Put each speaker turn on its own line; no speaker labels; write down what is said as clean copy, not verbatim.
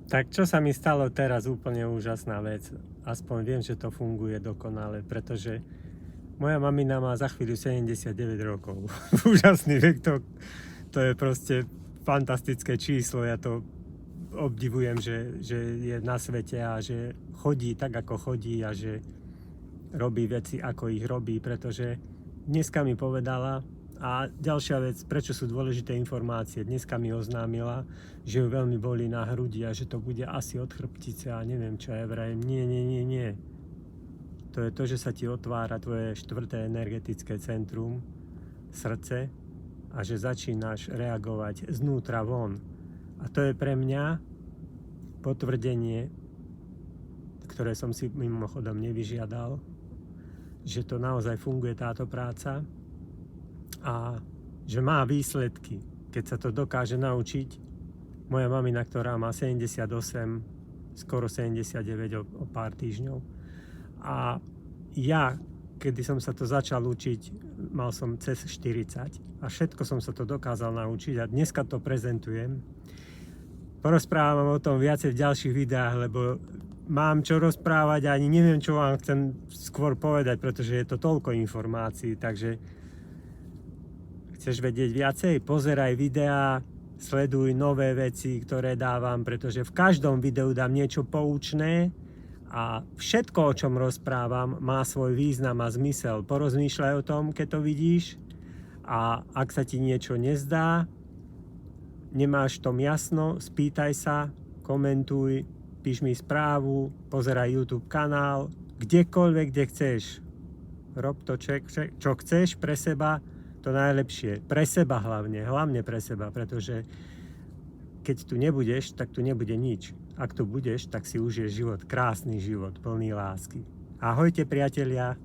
Tak čo sa mi stalo teraz, úplne úžasná vec. Aspoň viem, že to funguje dokonale, pretože moja mamina má za chvíľu 79 rokov. Úžasný vek, to je proste fantastické číslo. Ja to obdivujem, že je na svete a že chodí tak, ako chodí a že robí veci, ako ich robí, pretože dneska mi povedala, a ďalšia vec, prečo sú dôležité informácie. Dneska mi oznámila, že ju veľmi bolí na hrudi a že to bude asi od chrbtice a neviem čo. Ja vrajem, nie. To je to, že sa ti otvára tvoje štvrté energetické centrum, srdce, a že začínaš reagovať znútra von. A to je pre mňa potvrdenie, ktoré som si mimochodom nevyžiadal, že to naozaj funguje, táto práca, a že má výsledky, keď sa to dokáže naučiť. Moja mamina, ktorá má 78, skoro 79 o pár týždňov. A ja, kedy som sa to začal učiť, mal som cez 40 a všetko som sa to dokázal naučiť a dneska to prezentujem. Porozprávam o tom viacej v ďalších videách, lebo mám čo rozprávať a ani neviem, čo vám chcem skôr povedať, pretože je to toľko informácií, takže chceš vedieť viacej? Pozeraj videá, sleduj nové veci, ktoré dávam, pretože v každom videu dám niečo poučné a všetko, o čom rozprávam, má svoj význam a zmysel. Porozmýšľaj o tom, keď to vidíš, a ak sa ti niečo nezdá, nemáš v tom jasno, spýtaj sa, komentuj, píš mi správu, pozeraj YouTube kanál, kdekoľvek, kde chceš. Rob to, čo chceš pre seba, to najlepšie. Pre seba hlavne pre seba, pretože keď tu nebudeš, tak tu nebude nič. Ak tu budeš, tak si užiješ život, krásny život, plný lásky. Ahojte, priatelia.